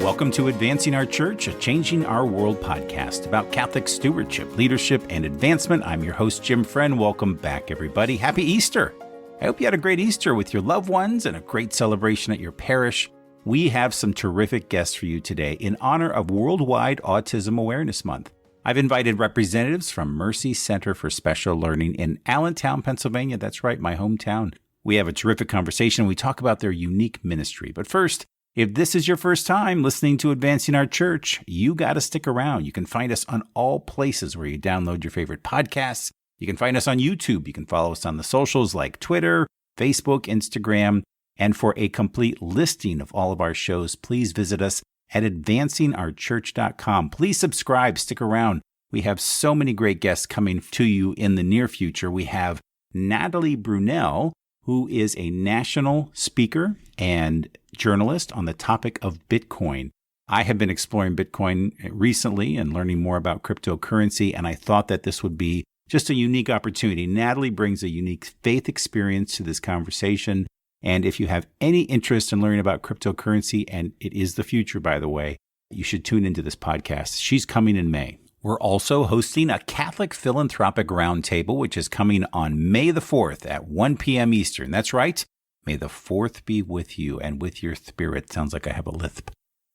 Welcome to Advancing Our Church, a Changing Our World podcast about Catholic stewardship, leadership, and advancement. I'm your host, Jim Friend. Welcome back, everybody. Happy Easter. I hope you had a great Easter with your loved ones and a great celebration at your parish. We have some terrific guests for you today in honor of Worldwide Autism Awareness Month. I've invited representatives from Mercy Center for Special Learning in Allentown, Pennsylvania. That's right, my hometown. We have a terrific conversation. We talk about their unique ministry. But first, if this is your first time listening to Advancing Our Church, you got to stick around. You can find us on all places where you download your favorite podcasts. You can find us on YouTube. You can follow us on the socials like Twitter, Facebook, Instagram. And for a complete listing of all of our shows, please visit us at advancingourchurch.com. Please subscribe, stick around. We have so many great guests coming to you in the near future. We have Natalie Brunell, who is a national speaker and journalist on the topic of Bitcoin. I have been exploring Bitcoin recently and learning more about cryptocurrency, and I thought that this would be just a unique opportunity. Natalie brings a unique faith experience to this conversation. And if you have any interest in learning about cryptocurrency, and it is the future, by the way, you should tune into this podcast. She's coming in May. We're also hosting a Catholic Philanthropic Roundtable, which is coming on May the 4th at 1 p.m. Eastern. That's right. May the 4th be with you and with your spirit. Sounds like I have a lisp.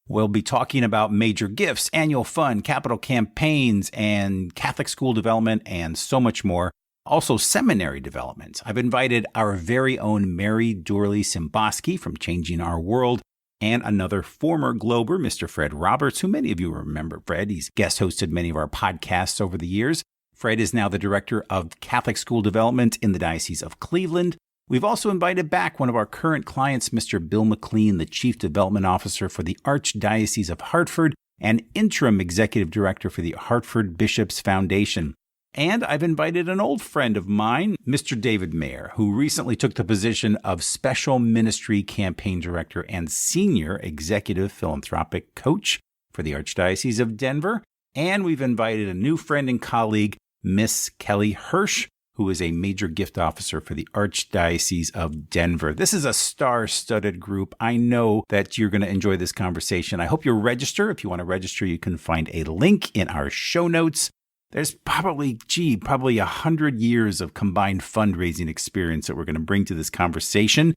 We'll be talking about major gifts, annual fund, capital campaigns, and Catholic school development, and so much more. Also, seminary development. I've invited our very own Mary Dorley-Simboski from Changing Our World and another former Glober, Mr. Fred Roberts, who many of you remember Fred. He's guest hosted many of our podcasts over the years. Fred is now the director of Catholic school development in the Diocese of Cleveland. We've also invited back one of our current clients, Mr. Bill McLean, the Chief Development Officer for the Archdiocese of Hartford and Interim Executive Director for the Hartford Bishops Foundation. And I've invited an old friend of mine, Mr. David Mayer, who recently took the position of Special Ministry Campaign Director and Senior Executive Philanthropic Coach for the Archdiocese of Denver. And we've invited a new friend and colleague, Miss Kelly Hirsch, who is a Major Gift Officer for the Archdiocese of Denver. This is a star-studded group. I know that you're going to enjoy this conversation. I hope you'll register. If you want to register, you can find a link in our show notes. There's probably 100 years of combined fundraising experience that we're going to bring to this conversation.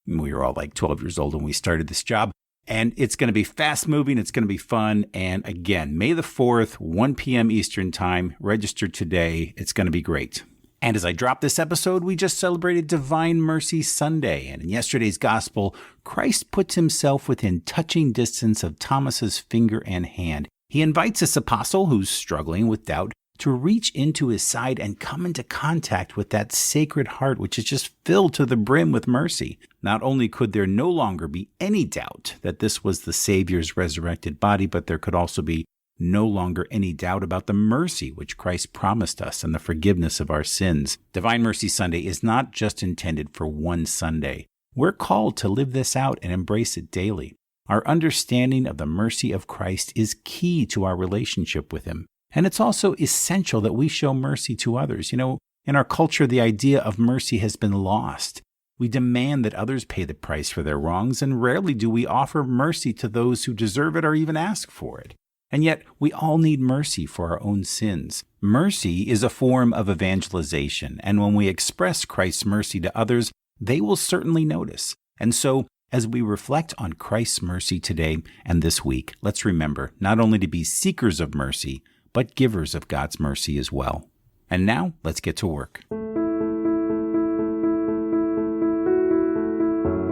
We were all like 12 years old when we started this job. And it's going to be fast moving. It's going to be fun. And again, May the 4th, 1 p.m. Eastern time. Register today. It's going to be great. And as I drop this episode, we just celebrated Divine Mercy Sunday. And in yesterday's gospel, Christ puts himself within touching distance of Thomas's finger and hand. He invites this apostle who's struggling with doubt to reach into his side and come into contact with that sacred heart, which is just filled to the brim with mercy. Not only could there no longer be any doubt that this was the Savior's resurrected body, but there could also be no longer any doubt about the mercy which Christ promised us and the forgiveness of our sins. Divine Mercy Sunday is not just intended for one Sunday. We're called to live this out and embrace it daily. Our understanding of the mercy of Christ is key to our relationship with him. And it's also essential that we show mercy to others. You know, in our culture, the idea of mercy has been lost. We demand that others pay the price for their wrongs, and rarely do we offer mercy to those who deserve it or even ask for it. And yet, we all need mercy for our own sins. Mercy is a form of evangelization, and when we express Christ's mercy to others, they will certainly notice. And so, as we reflect on Christ's mercy today and this week, let's remember not only to be seekers of mercy, but givers of God's mercy as well. And now, let's get to work.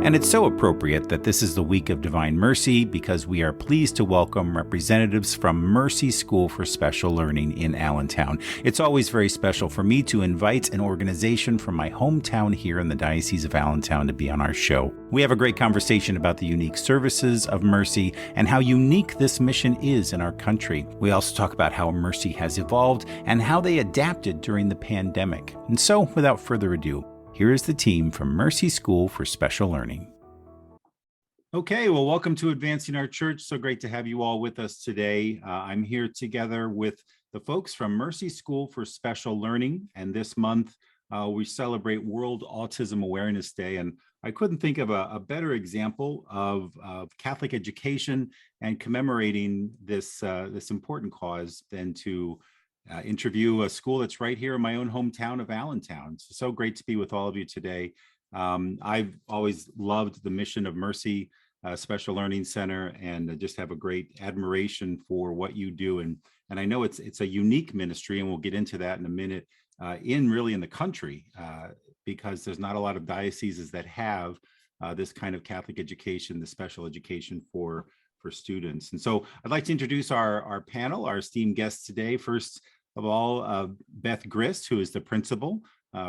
And it's so appropriate that this is the week of Divine Mercy because we are pleased to welcome representatives from Mercy School for Special Learning in Allentown. It's always very special for me to invite an organization from my hometown here in the Diocese of Allentown to be on our show. We have a great conversation about the unique services of Mercy and how unique this mission is in our country. We also talk about how Mercy has evolved and how they adapted during the pandemic. And so, without further ado, here is the team from Mercy School for Special Learning. Okay, well, welcome to Advancing Our Church. So great to have you all with us today. I'm here together with the folks from Mercy School for Special Learning. And this month, we celebrate World Autism Awareness Day. And I couldn't think of a better example of Catholic education and commemorating this, this important cause than to interview a school that's right here in my own hometown of Allentown. So great to be with all of you today. I've always loved the mission of Mercy Special Learning Center, and just have a great admiration for what you do. And I know it's a unique ministry, and we'll get into that in a minute, in the country, because there's not a lot of dioceses that have this kind of Catholic education, the special education for students. And so I'd like to introduce our panel, our esteemed guests today. First of all, Beth Grist, who is the principal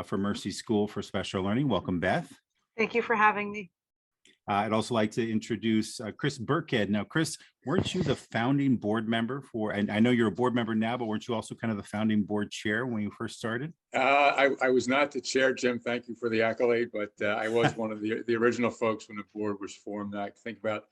for Mercy School for Special Learning. Welcome, Beth. Thank you for having me. I'd also like to introduce Chris Burkhead. Now, Chris, weren't you the founding board member for, and I know you're a board member now, but weren't you also kind of the founding board chair when you first started? I was not the chair, Jim. Thank you for the accolade, but I was one of the original folks when the board was formed. I think about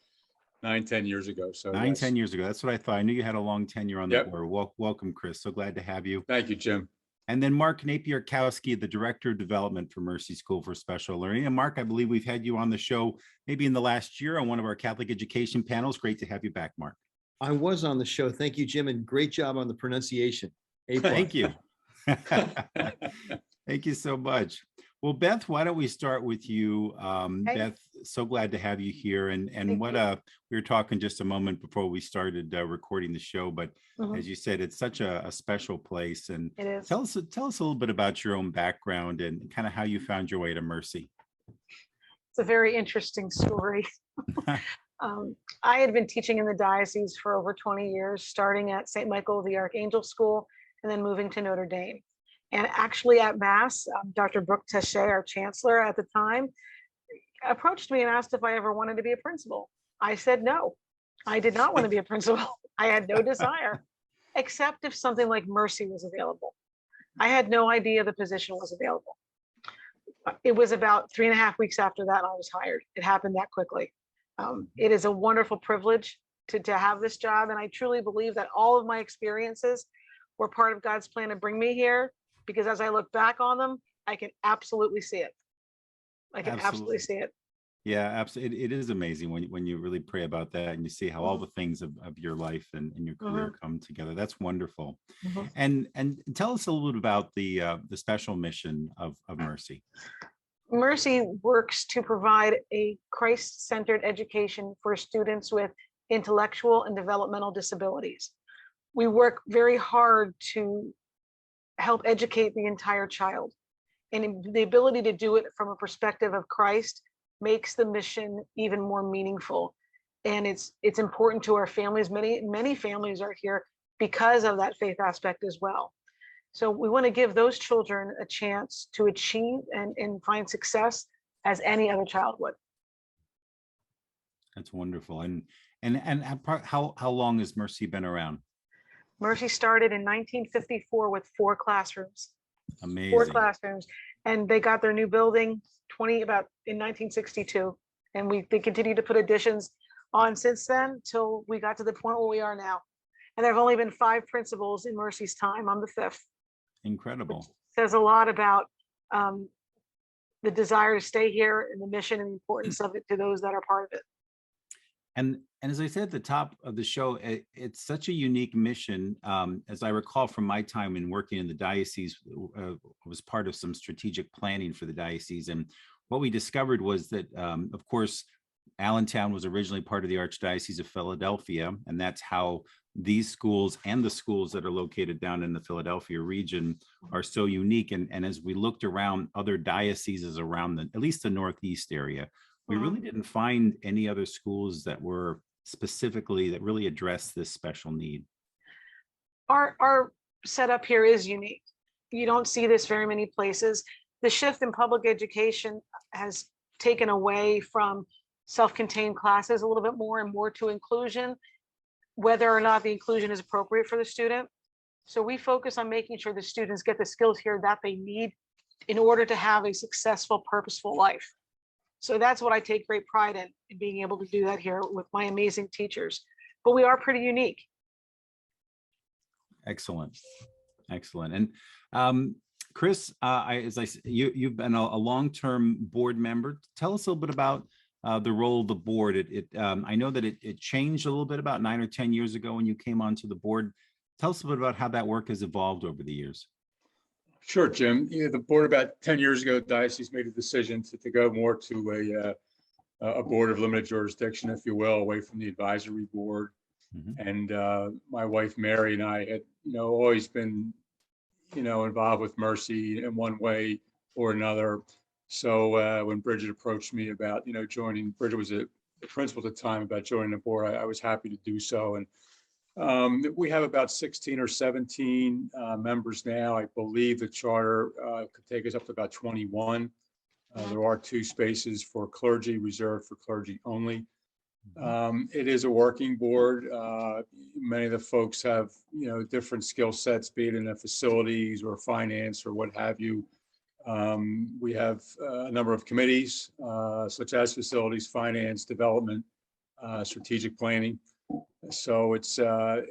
9-10 years ago. So 10 years ago. That's what I thought. I knew you had a long tenure on the Yep. board. Welcome, Chris. So glad to have you. Thank you, Jim. And then Mark Napierkowski, the Director of Development for Mercy School for Special Learning. And Mark, I believe we've had you on the show maybe in the last year on one of our Catholic education panels. Great to have you back, Mark. I was on the show. Thank you, Jim, and great job on the pronunciation. Thank you. Thank you so much. Well, Beth, why don't we start with you? Hey. Beth, so glad to have you here. And what we were talking just a moment before we started recording the show, but as you said, it's such a special place. And It is. tell us a little bit about your own background and kind of how you found your way to Mercy. It's a very interesting story. I had been teaching in the diocese for over 20 years, starting at St. Michael the Archangel School and then moving to Notre Dame. And actually at Mass, Dr. Brooke Teche, our chancellor at the time, approached me and asked if I ever wanted to be a principal. I said no, I did not want to be a principal. I had no desire, except if something like Mercy was available. I had no idea the position was available. It was about 3.5 weeks after that I was hired. It happened that quickly. It is a wonderful privilege to have this job. And I truly believe that all of my experiences were part of God's plan to bring me here, because as I look back on them, I can absolutely see it. I can absolutely see it. Yeah, absolutely. It is amazing when you really pray about that and you see how all the things of your life and your career come together. That's wonderful. And tell us a little bit about the special mission of Mercy. Mercy works to provide a Christ-centered education for students with intellectual and developmental disabilities. We work very hard to help educate the entire child. And the ability to do it from a perspective of Christ makes the mission even more meaningful. And it's important to our families. Many families are here because of that faith aspect as well. So we want to give those children a chance to achieve and find success as any other child would. That's wonderful. And how long has Mercy been around? Mercy started in 1954 with 4 classrooms. Amazing. 4 classrooms, and they got their new building in 1962, and they continued to put additions on since then till we got to the point where we are now. And there have only been 5 principals in Mercy's time. I'm the 5th. Incredible. Says a lot about the desire to stay here and the mission and the importance of it to those that are part of it. And as I said at the top of the show, it's such a unique mission. As I recall from my time in working in the diocese, was part of some strategic planning for the diocese. And what we discovered was that, of course, Allentown was originally part of the Archdiocese of Philadelphia, and that's how these schools and the schools that are located down in the Philadelphia region are so unique. And as we looked around other dioceses around at least the Northeast area, we really didn't find any other schools that really addressed this special need. Our setup here is unique. You don't see this very many places. The shift in public education has taken away from self-contained classes a little bit more and more to inclusion, whether or not the inclusion is appropriate for the student. So we focus on making sure the students get the skills here that they need in order to have a successful, purposeful life. So that's what I take great pride in being able to do that here with my amazing teachers. But we are pretty unique. Excellent. Excellent. And Chris, you've been a long-term board member. Tell us a little bit about the role of the board. I know that it changed a little bit about 9 or 10 years ago when you came onto the board. Tell us a bit about how that work has evolved over the years. Sure, Jim. The board about 10 years ago, diocese made a decision to go more to a board of limited jurisdiction, if you will, away from the advisory board. And my wife, Mary, and I had, always been, involved with Mercy in one way or another. So when Bridget approached me about, joining, Bridget was the principal at the time, about joining the board, I was happy to do so. And we have about 16 or 17 members now. I believe the charter could take us up to about 21. There are 2 spaces for clergy reserved for clergy only. It is a working board. Many of the folks have, different skill sets, be it in the facilities or finance or what have you. We have a number of committees, such as facilities, finance, development, strategic planning. So it's a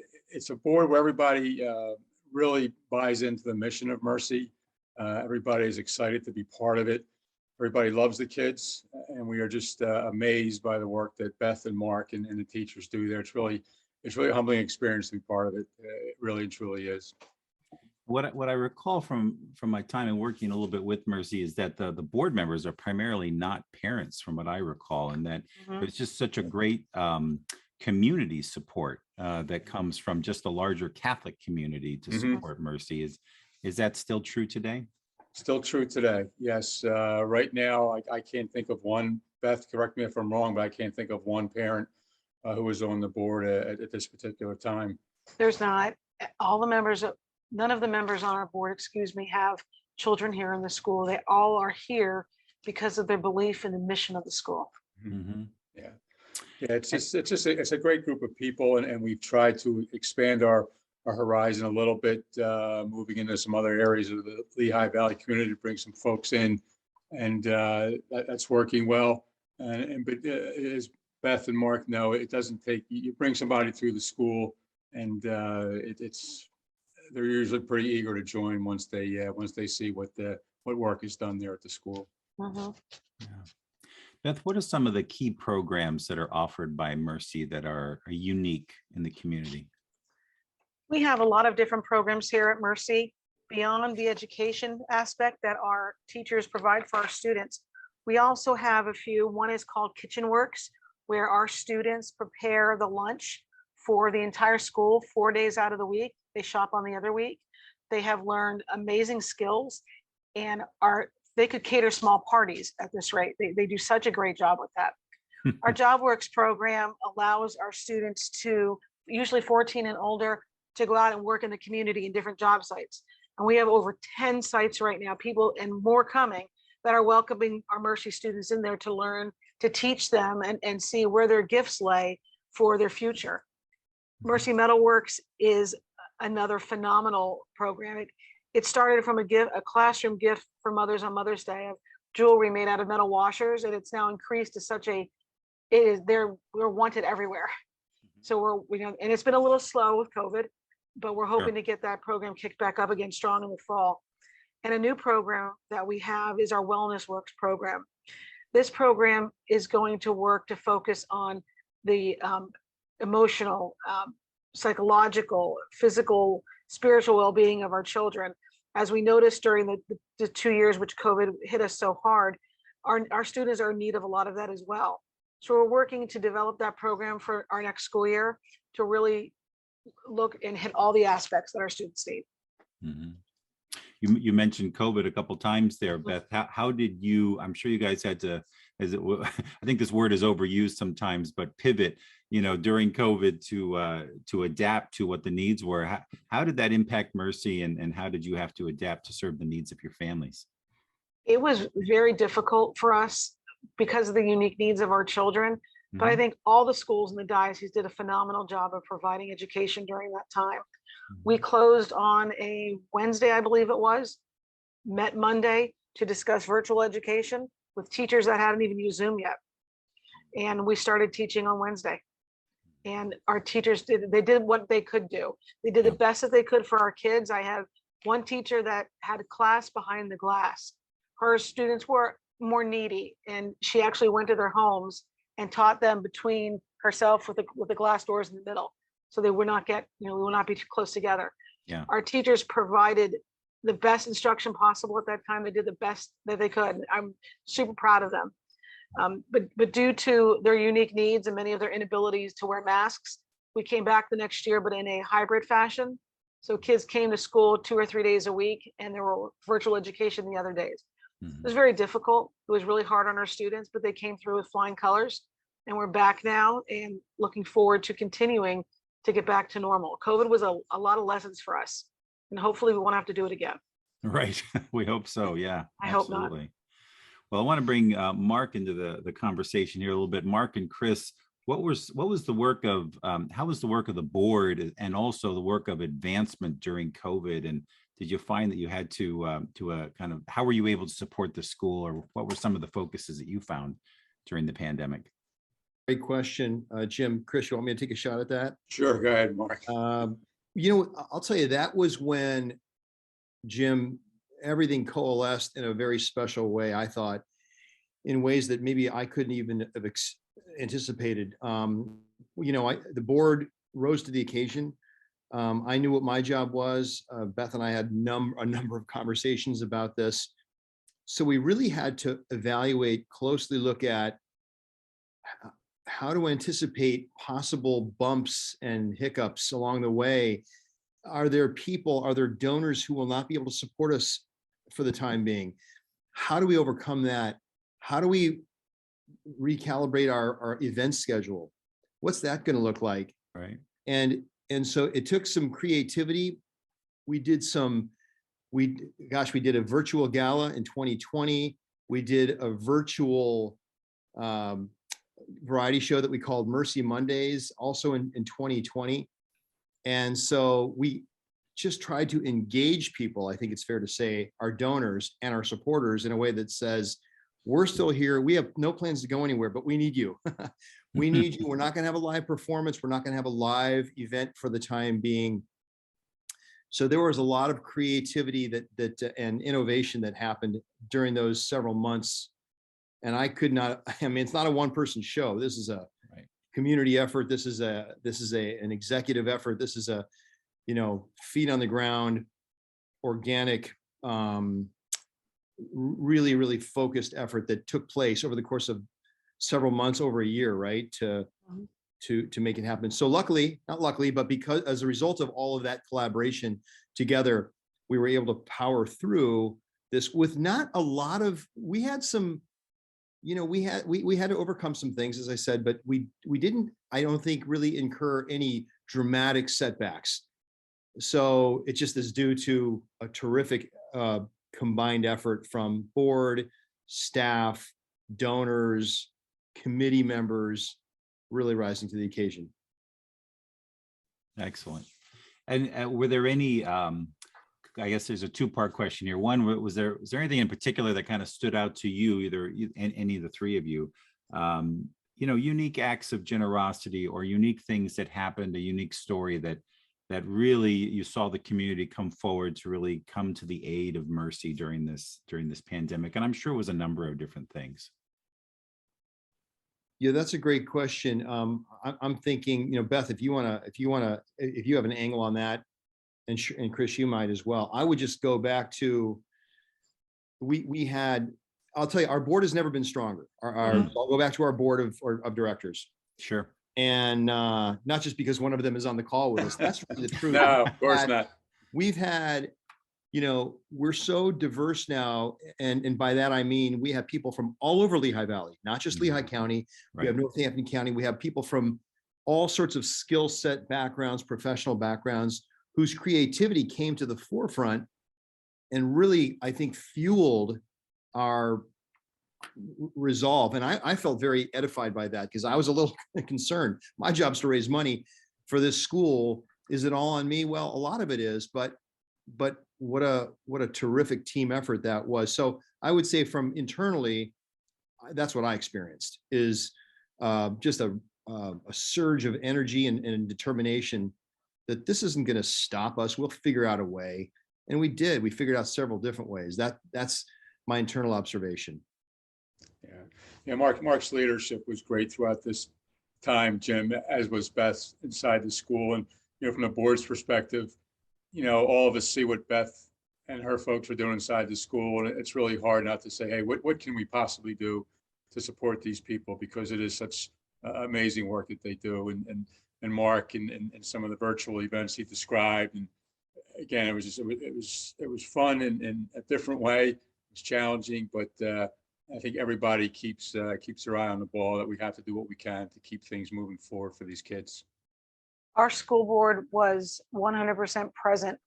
board where everybody really buys into the mission of Mercy. Everybody is excited to be part of it. Everybody loves the kids, and we are just amazed by the work that Beth and Mark and the teachers do there. It's really a humbling experience to be part of it. It really and truly is. What I recall from my time and working a little bit with Mercy is that the board members are primarily not parents, from what I recall, and that there's just such a great community support that comes from just a larger Catholic community to support Mercy. Is that still true today? Still true today. Yes. Right now, I can't think of one. Beth, correct me if I'm wrong, but I can't think of one parent who was on the board at this particular time. There's not. None of the members on our board, have children here in the school. They all are here because of their belief in the mission of the school. Yeah. It's a great group of people, and we've tried to expand our horizon a little bit, moving into some other areas of the Lehigh Valley community to bring some folks in, and that's working well. But as Beth and Mark know, it doesn't take, you bring somebody through the school, and they're usually pretty eager to join once they see what work is done there at the school. Yeah. Beth, what are some of the key programs that are offered by Mercy that are unique in the community? We have a lot of different programs here at Mercy. Beyond the education aspect that our teachers provide for our students, we also have a few. One is called Kitchenworks, where our students prepare the lunch for the entire school 4 days out of the week. They shop on the other week. They have learned amazing skills, and they could cater small parties at this rate. They do such a great job with that. Our JobWorks program allows our students to, usually 14 and older, to go out and work in the community in different job sites. And we have over 10 sites right now, people and more coming, that are welcoming our Mercy students in there to learn, to teach them and see where their gifts lay for their future. Mercy Metalworks is another phenomenal program. It started from a classroom gift for mothers on Mother's Day of jewelry made out of metal washers, and it's now increased to we're wanted everywhere. So and it's been a little slow with COVID, but we're hoping to get that program kicked back up again strong in the fall. And a new program that we have is our Wellness Works program. This program is going to work to focus on the emotional, psychological, physical, spiritual well-being of our children. As we noticed during the 2 years which COVID hit us so hard, our students are in need of a lot of that as well. So we're working to develop that program for our next school year to really look and hit all the aspects that our students need. You mentioned COVID a couple times there, Beth. How did you, I'm sure you guys had to, I think this word is overused sometimes, but pivot, during COVID to adapt to what the needs were. How did that impact Mercy, and how did you have to adapt to serve the needs of your families? It was very difficult for us because of the unique needs of our children. But I think all the schools in the diocese did a phenomenal job of providing education during that time. We closed on a Wednesday, I believe it was, met Monday to discuss virtual education with teachers that hadn't even used Zoom yet. And we started teaching on Wednesday. And our teachers did what they could do. They did the best that they could for our kids. I have one teacher that had a class behind the glass. Her students were more needy, and she actually went to their homes and taught them between herself with the glass doors in the middle, so they would not get, we would not be too close together. Yeah. Our teachers provided the best instruction possible at that time. They did the best that they could. I'm super proud of them. But due to their unique needs and many of their inabilities to wear masks, we came back the next year, but in a hybrid fashion. So kids came to school 2 or 3 days a week, and there were virtual education the other days. It was very difficult. It was really hard on our students, but they came through with flying colors, and we're back now and looking forward to continuing to get back to normal. COVID was a lot of lessons for us, and hopefully we won't have to do it again. Right. We hope so. Yeah. I hope not. Well, I want to bring Mark into the conversation here a little bit. Mark and Chris, what was the work of how was the work of the board and also the work of advancement during COVID? And did you find that you had to kind of, how were you able to support the school, or what were some of the focuses that you found during the pandemic? Great question, Jim. Chris, you want me to take a shot at that? Sure, go ahead, Mark. I'll tell you, that was when, Jim, everything coalesced in a very special way, I thought, in ways that maybe I couldn't even have anticipated. The board rose to the occasion. I knew what my job was. Beth and I had a number of conversations about this. So we really had to evaluate, closely look at how to anticipate possible bumps and hiccups along the way. Are there donors who will not be able to support us for the time being? How do we overcome that? How do we recalibrate our event schedule? What's that going to look like? Right. And so it took some creativity. We did a virtual gala in 2020. We did a virtual variety show that we called Mercy Mondays, also in 2020. And so we just tried to engage people, I think it's fair to say, our donors and our supporters, in a way that says, we're still here. We have no plans to go anywhere, but we need you. We need you. We're not going to have a live performance. We're not going to have a live event for the time being. So there was a lot of creativity and innovation that happened during those several months. And it's not a one-person show. This is a community effort. This is an executive effort. This is a, feet on the ground, organic, really, really focused effort that took place over the course of several months, over a year, right? To make it happen. So not luckily, but because as a result of all of that collaboration together, we were able to power through this with not a lot of, we had some, we had to overcome some things, as I said, but we didn't, I don't think, really incur any dramatic setbacks. So it just is due to a terrific combined effort from board, staff, donors, committee members, really rising to the occasion. Excellent. And were there any, I guess there's a two-part question here. One, was there anything in particular that kind of stood out to you, either any of the three of you, unique acts of generosity or unique things that happened, a unique story that really you saw the community come forward to really come to the aid of Mercy during this pandemic? And I'm sure it was a number of different things. Yeah, that's a great question. I'm thinking, Beth, if you have an angle on that, and Chris, you might as well. I would just go back to, we had, I'll tell you, our board has never been stronger. I'll go back to our board of directors. Sure. And not just because one of them is on the call with us. That's really the truth. No, of course not. We've had, we're so diverse now. And by that, I mean, we have people from all over Lehigh Valley, not just Lehigh County. Right. We have Northampton County. We have people from all sorts of skill set backgrounds, professional backgrounds, whose creativity came to the forefront and really, I think, fueled our resolve. And I felt very edified by that, because I was a little concerned. My job's to raise money for this school. Is it all on me? Well, a lot of it is, but what a terrific team effort that was. So I would say from internally, that's what I experienced, is just a surge of energy and determination that this isn't going to stop us. We'll figure out a way. And we did. We figured out several different ways. That's my internal observation. Yeah. Mark's leadership was great throughout this time, Jim, as was Beth inside the school. And, from the board's perspective, all of us see what Beth and her folks are doing inside the school. And it's really hard not to say, hey, what can we possibly do to support these people? Because it is such amazing work that they do. And Mark and some of the virtual events he described. And again, it was fun in a different way. It was challenging, but I think everybody keeps their eye on the ball, that we have to do what we can to keep things moving forward for these kids. Our school board was 100% present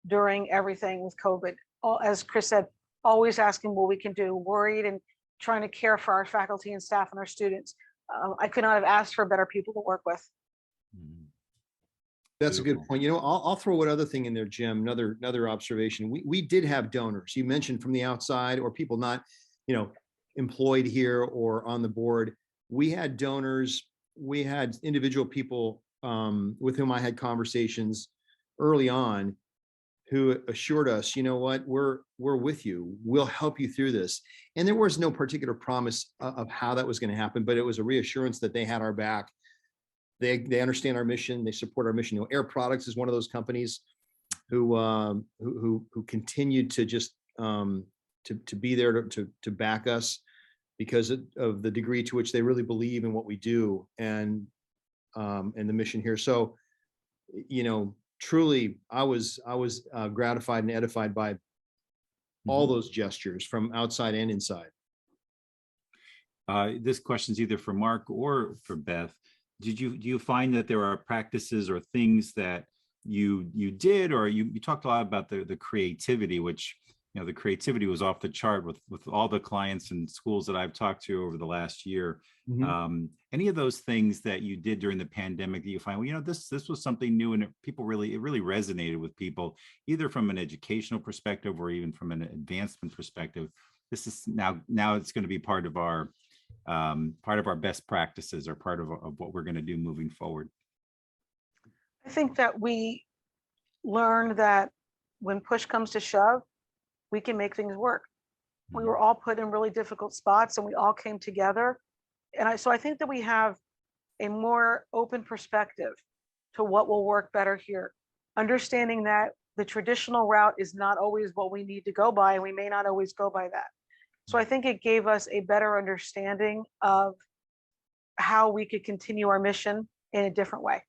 during everything with COVID. As Chris said, always asking what we can do, worried and trying to care for our faculty and staff and our students. I could not have asked for better people to work with. That's a good point. I'll throw one other thing in there, Jim. Another observation. We did have donors. You mentioned from the outside, or people not, employed here or on the board. We had donors. We had individual people with whom I had conversations early on, who assured us, we're with you. We'll help you through this. And there was no particular promise of how that was going to happen, but it was a reassurance that they had our back. They understand our mission. They support our mission. Air Products is one of those companies who continued to just to be there to back us, because of the degree to which they really believe in what we do and the mission here. So, truly, I was gratified and edified by all those gestures from outside and inside. This question's either for Mark or for Beth. Do you find that there are practices or things that you did, or you talked a lot about the creativity, which the creativity was off the chart with all the clients and schools that I've talked to over the last year. Any of those things that you did during the pandemic that you find, this was something new, and it really resonated with people, either from an educational perspective or even from an advancement perspective. This is now it's going to be part of our best practices, or part of what we're going to do moving forward. I think that we learned that when push comes to shove, we can make things work. We were all put in really difficult spots, and we all came together. And so I think that we have a more open perspective to what will work better here, understanding that the traditional route is not always what we need to go by, and we may not always go by that. So I think it gave us a better understanding of how we could continue our mission in a different way.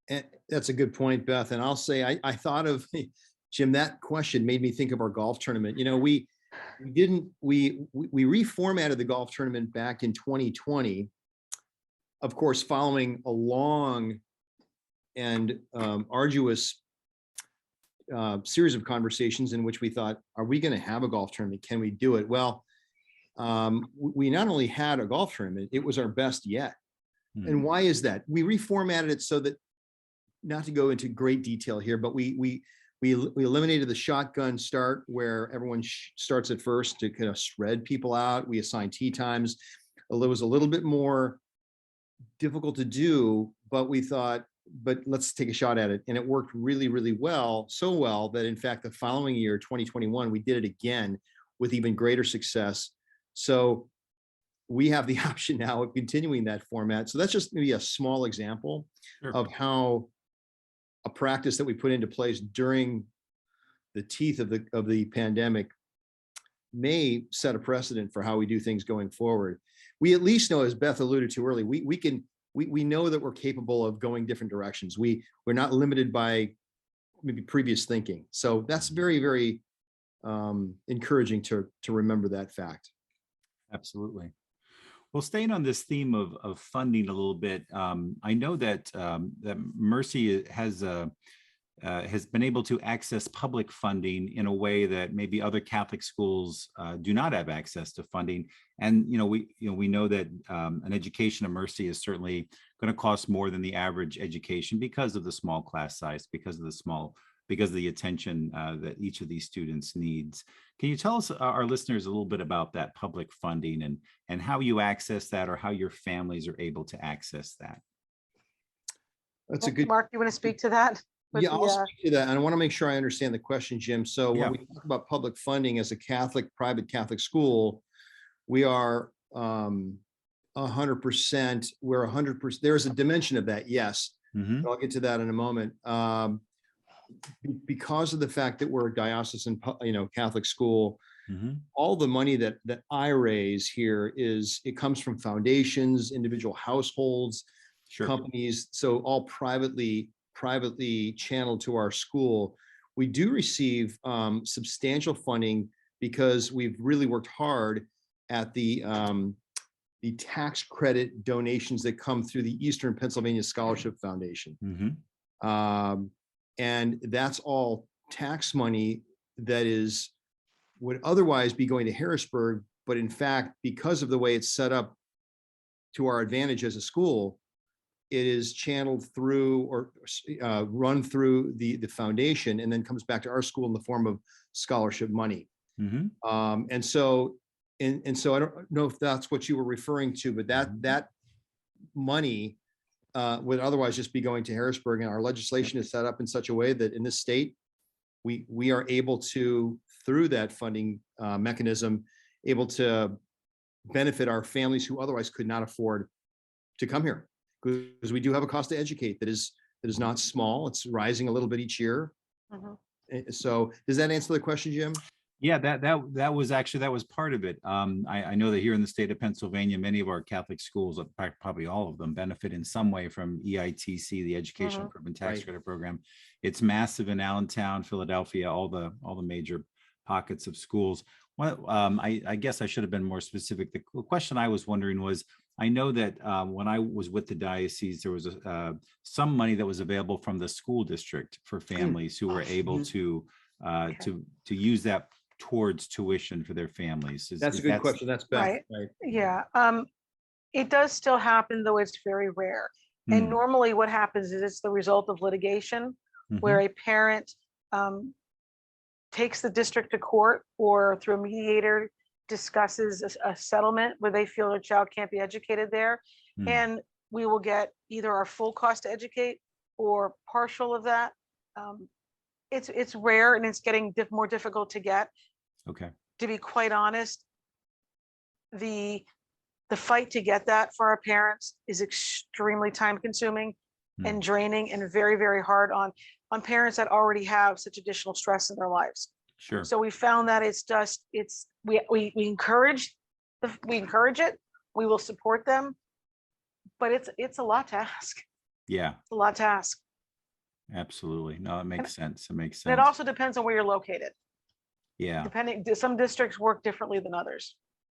And that's a good point, Beth. And I'll say, I thought of, Jim, that question made me think of our golf tournament. We reformatted the golf tournament back in 2020, of course, following a long and arduous series of conversations in which we thought, are we going to have a golf tournament? Can we do it? Well, we not only had a golf tournament, it was our best yet. And why is that? We reformatted it so that, not to go into great detail here, but we eliminated the shotgun start, where everyone starts at first, to kind of spread people out. We assigned tee times. It was a little bit more difficult to do, but we thought, but let's take a shot at it. And it worked really, really well, so well that in fact, the following year, 2021, we did it again with even greater success. So we have the option now of continuing that format. So that's just maybe a small example of how a practice that we put into place during the teeth of the pandemic may set a precedent for how we do things going forward. We at least know, as Beth alluded to earlier, we know that we're capable of going different directions. We're not limited by maybe previous thinking. So that's very, very encouraging to remember that fact. Absolutely. Well, staying on this theme of funding a little bit, I know that that Mercy has been able to access public funding in a way that maybe other Catholic schools do not have access to funding. And we know that an education of Mercy is certainly going to cost more than the average education because of the small class size, because of the attention that each of these students needs. Can you tell us, our listeners, a little bit about that public funding and how you access that, or how your families are able to access that? That's a good. Mark, you want to speak to that? with Yeah, the, I'll speak to that. And I want to make sure I understand the question, Jim. So Yeah. when we talk about public funding as a Catholic, private Catholic school, we are 100%, we're 100%. There's a dimension of that, yes. Mhm. But I'll get to that in a moment. Because of the fact that we're a diocesan, Catholic school, Mhm. all the money that I raise here it comes from foundations, individual households, Sure. companies, so all privately channeled to our school. We do receive substantial funding because we've really worked hard at the tax credit donations that come through the Eastern Pennsylvania Scholarship Foundation. Mhm. And that's all tax money that would otherwise be going to Harrisburg, but in fact, because of the way it's set up to our advantage as a school, it is channeled through or run through the foundation and then comes back to our school in the form of scholarship money. Mhm. And so I don't know if that's what you were referring to, but that money would otherwise just be going to Harrisburg, and our legislation is set up in such a way that in this state, we are able to, through that funding mechanism, able to benefit our families who otherwise could not afford to come here, because we do have a cost to educate that is not small. It's rising a little bit each year. So does that answer the question, Jim? Yeah, that was part of it. I know that here in the state of Pennsylvania, many of our Catholic schools, in fact, probably all of them, benefit in some way from EITC, the Educational Improvement Tax Right. Credit Program. It's massive in Allentown, Philadelphia, all the major pockets of schools. Well, I guess I should have been more specific. The question I was wondering was, I know that when I was with the diocese, there was some money that was available from the school district for families who were able to use that towards tuition for their families. That's a good question. That's Beth. Right. Yeah. It does still happen, though it's very rare. And normally what happens is it's the result of litigation where a parent takes the district to court or through a mediator discusses a settlement where they feel their child can't be educated there. And we will get either our full cost to educate or partial of that. It's rare and it's getting more difficult to get. Okay. To be quite honest, the fight to get that for our parents is extremely time consuming and draining and very, very hard on parents that already have such additional stress in their lives. Sure. So we found that we encourage it. We will support them, but it's a lot to ask. Yeah. It's a lot to ask. Absolutely. No, it makes sense. It makes And sense. it also depends on where you're located. Yeah. Some districts work differently than others.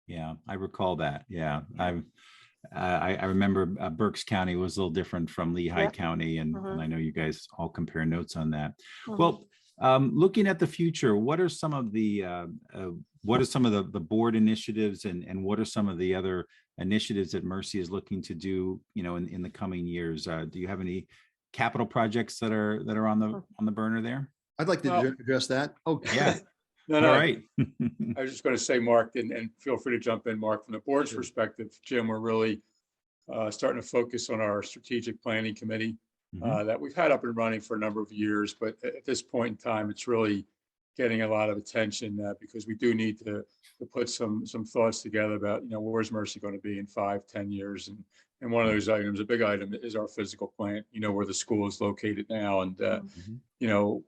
Yeah, I recall that. Yeah, I remember Berks County was a little different from Lehigh County, and I know you guys all compare notes on that. Well, looking at the future, what are some of the board initiatives, and what are some of the other initiatives that Mercy is looking to do, in the coming years? Do you have any capital projects that are on the burner there? I'd like to address that. Oh, yeah. No, All right. I was just going to say, Mark, and feel free to jump in, Mark. From the board's perspective, Jim, we're really starting to focus on our strategic planning committee that we've had up and running for a number of years. But at this point in time, it's really getting a lot of attention because we do need to put some thoughts together about, where's Mercy going to be in 5-10 years. And one of those items, a big item, is our physical plant, where the school is located now. And,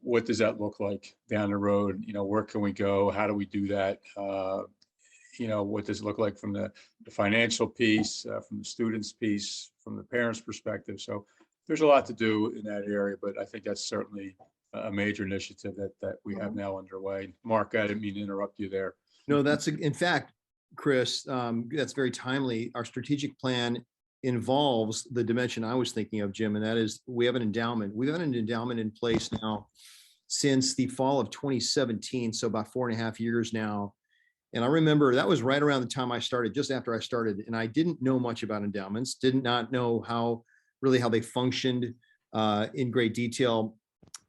what does that look like down the road? Where can we go? How do we do that? What does it look like from the financial piece, from the students piece, from the parents' perspective? So there's a lot to do in that area, but I think that's certainly a major initiative that we have now underway. Mark, I didn't mean to interrupt you there. No, in fact, Chris, that's very timely. Our strategic plan involves the dimension I was thinking of, Jim, and that is we have an endowment. We've had an endowment in place now since the fall of 2017, so about 4.5 years now. And I remember that was right around the time I started, just after I started, and I didn't know much about endowments, did not know how they functioned in great detail.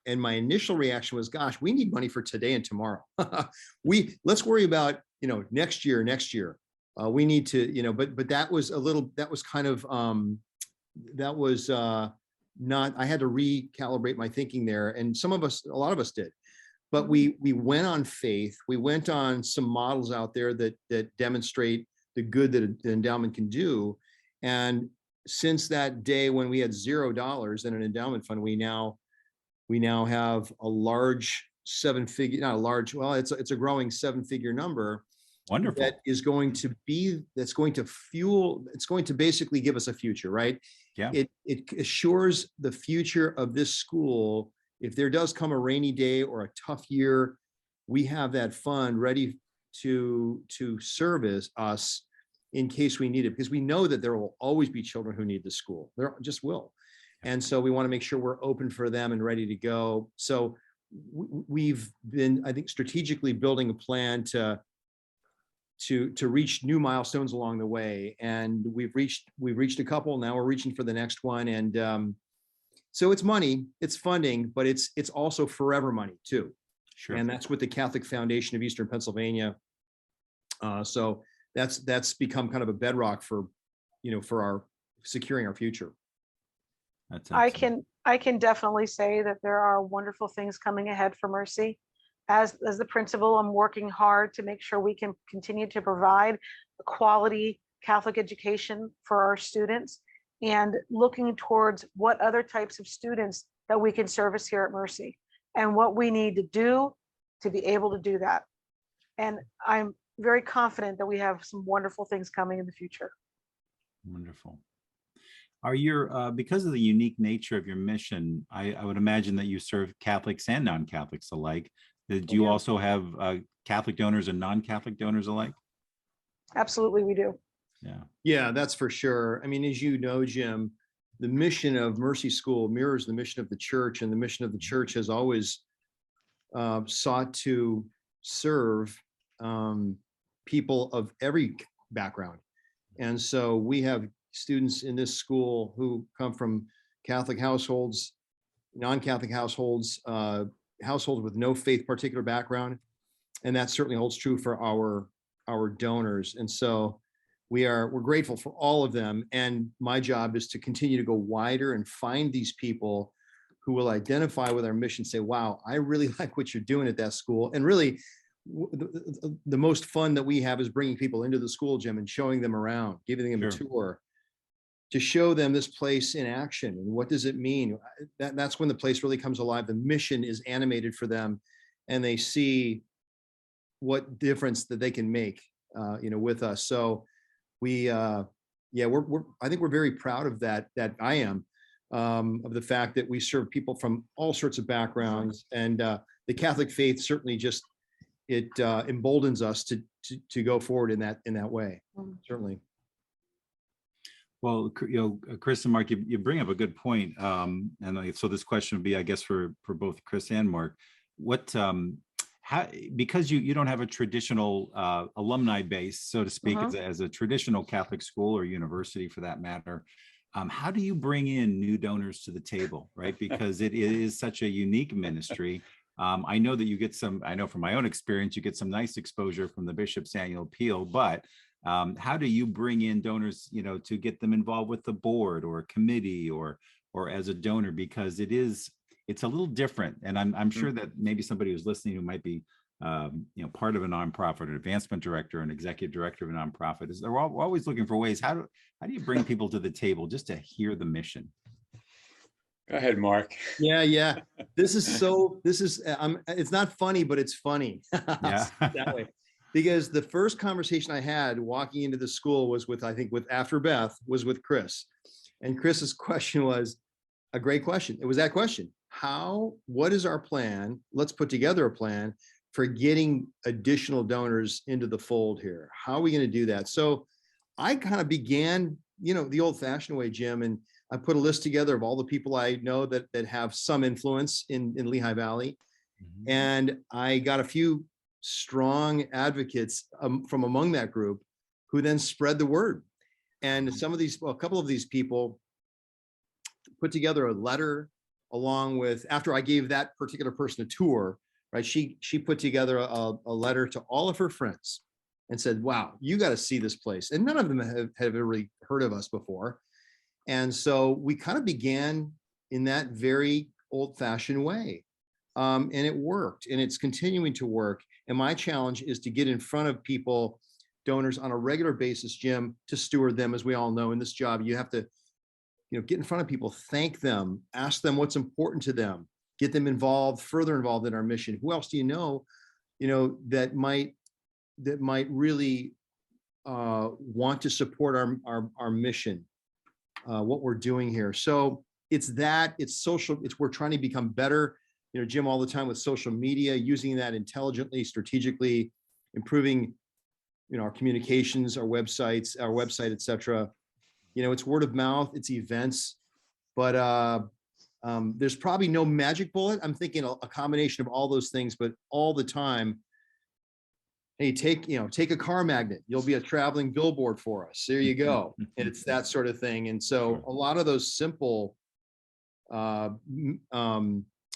And my initial reaction was, gosh, we need money for today and tomorrow. Let's worry about, next year. We need to, but that was kind of, that was I had to recalibrate my thinking there. And a lot of us did. But we went on faith. We went on some models out there that demonstrate the good that the endowment can do. And since that day when we had $0 in an endowment fund, we now have a large seven-figure, not a large, well, it's a growing seven-figure number. Wonderful. That's going to fuel, it's going to basically give us a future, right? Yeah. It assures the future of this school. If there does come a rainy day or a tough year, we have that fund ready to service us in case we need it, because we know that there will always be children who need the school. There just will. And so we want to make sure we're open for them and ready to go. So we've been, I think, strategically building a plan to reach new milestones along the way. And we've reached a couple. Now we're reaching for the next one. And so it's money, it's funding, but it's also forever money too. Sure. And that's with the Catholic Foundation of Eastern Pennsylvania. So that's become kind of a bedrock for our securing our future. That's I excellent. can definitely say that there are wonderful things coming ahead for Mercy. As the principal, I'm working hard to make sure we can continue to provide a quality Catholic education for our students, and looking towards what other types of students that we can service here at Mercy and what we need to do to be able to do that. And I'm very confident that we have some wonderful things coming in the future. Wonderful. Are your because of the unique nature of your mission, I would imagine that you serve Catholics and non-Catholics alike. Do you also have Catholic donors and non-Catholic donors alike? Absolutely, we do. Yeah, that's for sure. I mean, as you know, Jim, the mission of Mercy School mirrors the mission of the church, and the mission of the church has always sought to serve people of every background. And so we have students in this school who come from Catholic households, non-Catholic households, households with no faith particular background. And that certainly holds true for our donors. And so we're grateful for all of them. And my job is to continue to go wider and find these people who will identify with our mission, say, wow, I really like what you're doing at that school. And really, the most fun that we have is bringing people into the school, Jim, and showing them around, giving them a tour, to show them this place in action. And what does it mean? That's when the place really comes alive. The mission is animated for them, and they see what difference that they can make, with us. So I think we're very proud of that. That I am, of the fact that we serve people from all sorts of backgrounds, and the Catholic faith certainly just emboldens us to go forward in that way. Certainly. Well, Chris and Mark, you bring up a good point. And so this question would be, I guess, for both Chris and Mark, because you don't have a traditional alumni base, so to speak, as a traditional Catholic school or university for that matter, how do you bring in new donors to the table, right? Because it is such a unique ministry. I know that you get I know from my own experience, you get some nice exposure from the bishop's annual appeal, but how do you bring in donors, to get them involved with the board or a committee or as a donor? Because it's a little different. And I'm sure that maybe somebody who's listening who might be, part of a nonprofit, an advancement director, an executive director of a nonprofit, we're always looking for ways. How do you bring people to the table just to hear the mission? Go ahead, Mark. Yeah. It's not funny, but it's funny. Yeah. That way. Because the first conversation I had walking into the school was after Beth was with Chris. And Chris's question was a great question. It was that question. What is our plan? Let's put together a plan for getting additional donors into the fold here. How are we going to do that? So I kind of began, the old fashioned way, Jim, and I put a list together of all the people I know that have some influence in Lehigh Valley. And I got a few strong advocates from among that group who then spread the word. And a couple of these people put together a letter along with, after I gave that particular person a tour, right? She put together a letter to all of her friends and said, wow, you got to see this place. And none of them have ever really heard of us before. And so we kind of began in that very old-fashioned way. And it worked, and it's continuing to work. And my challenge is to get in front of people, donors, on a regular basis, Jim, to steward them. As we all know, in this job, you have to, get in front of people, thank them, ask them what's important to them, get them involved, further involved in our mission. Who else do you know, that might really want to support our mission, what we're doing here. So it's social, we're trying to become better, Jim, all the time with social media, using that intelligently, strategically, improving, our communications, our website, et cetera. It's word of mouth, it's events, but there's probably no magic bullet. I'm thinking a combination of all those things, but all the time, hey, take a car magnet. You'll be a traveling billboard for us. There you go. And it's that sort of thing. And so a lot of those simple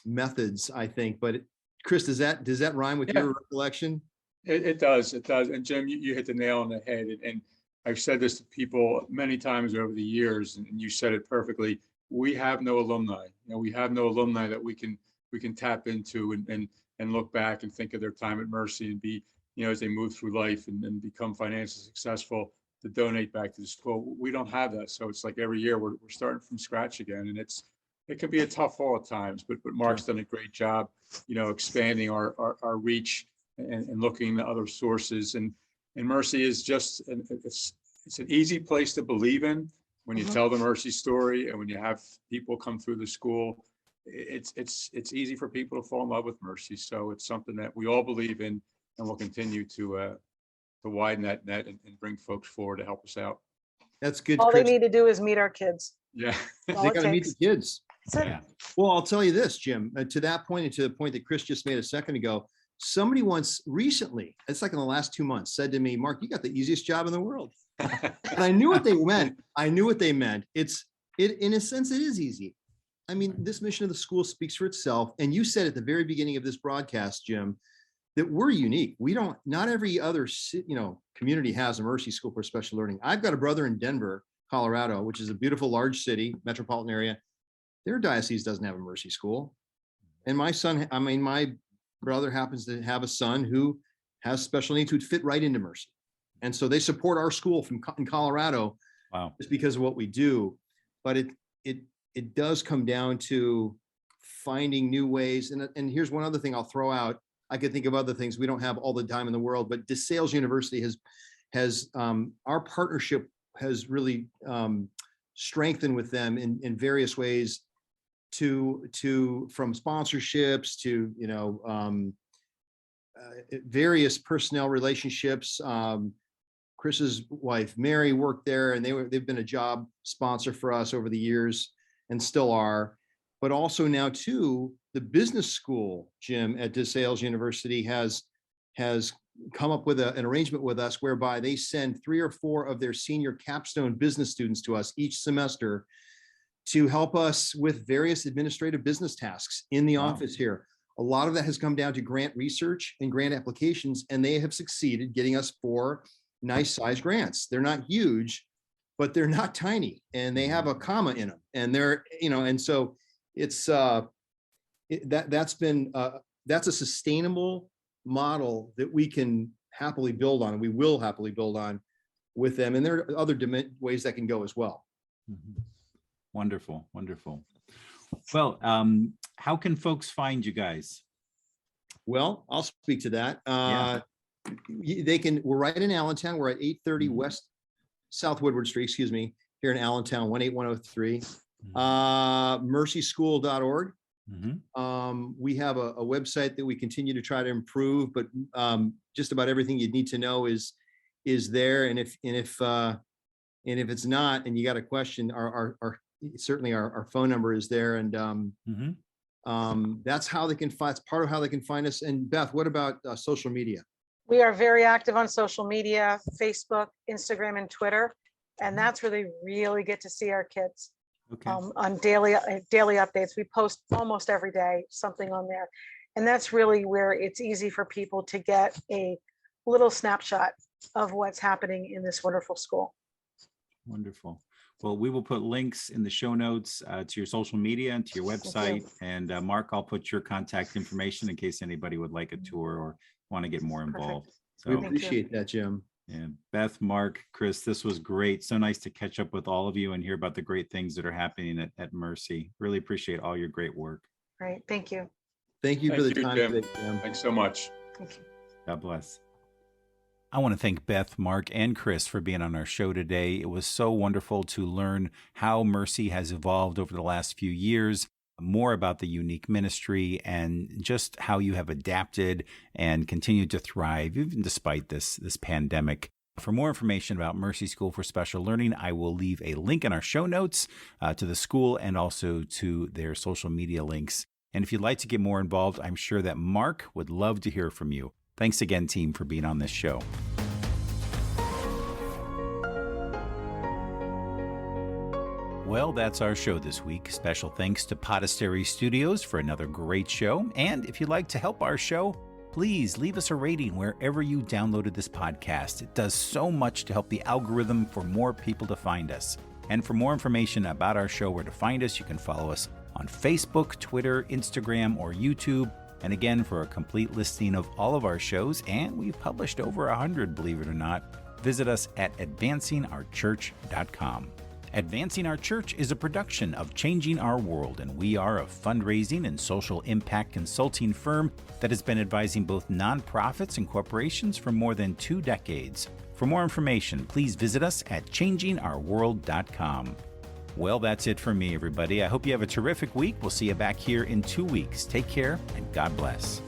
methods, I think. But Chris, does that rhyme with your recollection? It does. And Jim, you hit the nail on the head. And I've said this to people many times over the years, and you said it perfectly. We have no alumni. We have no alumni that we can tap into and look back and think of their time at Mercy and be, as they move through life and become financially successful, to donate back to the school. We don't have that. So it's like every year we're starting from scratch again. And it can be a tough haul at times, but Mark's done a great job, expanding our reach and looking at other sources. And Mercy is just, it's an easy place to believe in when you tell the Mercy story, and when you have people come through the school, it's easy for people to fall in love with Mercy. So it's something that we all believe in, and we'll continue to widen that net and bring folks forward to help us out. That's good. All Chris. they need to do is meet our kids. Yeah. They got to meet the kids. Yeah. Well, I'll tell you this, Jim, to that point and to the point that Chris just made a second ago, somebody once recently, it's like in the last 2 months, said to me, Mark, you got the easiest job in the world. And I knew what they meant. In a sense, it is easy. I mean, this mission of the school speaks for itself. And you said at the very beginning of this broadcast, Jim, that we're unique. Not every other, community has a Mercy School for Special Learning. I've got a brother in Denver, Colorado, which is a beautiful, large city, metropolitan area. Their diocese doesn't have a Mercy School. And my brother happens to have a son who has special needs who'd fit right into Mercy. And so they support our school in Colorado. Wow. Just because of what we do. But it does come down to finding new ways. And here's one other thing I'll throw out. I could think of other things. We don't have all the time in the world, but DeSales University has our partnership has really strengthened with them in various ways, from sponsorships to various personnel relationships. Chris's wife Mary worked there, and they've been a job sponsor for us over the years and still are. But also now too, the business school, Jim, at DeSales University has come up with an arrangement with us whereby they send 3 or 4 of their senior capstone business students to us each semester to help us with various administrative business tasks in the office here. A lot of that has come down to grant research and grant applications, and they have succeeded getting us 4 nice sized grants. They're not huge, but they're not tiny, and they have a comma in them, and they're, and so it's that's a sustainable model that we can happily build on, and we will happily build on with them. And there are other ways that can go as well. Mm-hmm. Wonderful. Wonderful. Well, how can folks find you guys? Well, I'll speak to that. We're right in Allentown. We're at 830 South Woodward Street, here in Allentown, 18103. mercyschool.org. Mm-hmm. We have a website that we continue to try to improve, but just about everything you need to know is there. And if it's not, and you got a question, certainly our phone number is there, and that's how they can find. It's part of how they can find us. And Beth, what about social media? We are very active on social media, Facebook, Instagram, and Twitter, and that's where they really get to see our kids. Okay. On daily updates. We post almost every day something on there, and that's really where it's easy for people to get a little snapshot of what's happening in this wonderful school. Wonderful. Well, we will put links in the show notes to your social media and to your website. And Mark, I'll put your contact information in case anybody would like a tour or want to get more involved. We So, appreciate that, Jim. and Beth, Mark, Chris, this was great. So nice to catch up with all of you and hear about the great things that are happening at Mercy. Really appreciate all your great work. Great. Thank you. Thank you for the Thank you, time Jim. today, Jim. Thanks so much. Thank you. God bless. I want to thank Beth, Mark, and Chris for being on our show today. It was so wonderful to learn how Mercy has evolved over the last few years, more about the unique ministry, and just how you have adapted and continued to thrive, even despite this pandemic. For more information about Mercy School for Special Learning, I will leave a link in our show notes to the school and also to their social media links. And if you'd like to get more involved, I'm sure that Mark would love to hear from you. Thanks again, team, for being on this show. Well, that's our show this week. Special thanks to Podastery Studios for another great show. And if you'd like to help our show, please leave us a rating wherever you downloaded this podcast. It does so much to help the algorithm for more people to find us. And for more information about our show, where to find us, you can follow us on Facebook, Twitter, Instagram, or YouTube. And again, for a complete listing of all of our shows, and we've published over 100, believe it or not, visit us at advancingourchurch.com. Advancing Our Church is a production of Changing Our World, and we are a fundraising and social impact consulting firm that has been advising both nonprofits and corporations for more than 2 decades. For more information, please visit us at changingourworld.com. Well, that's it for me, everybody. I hope you have a terrific week. We'll see you back here in 2 weeks. Take care, and God bless.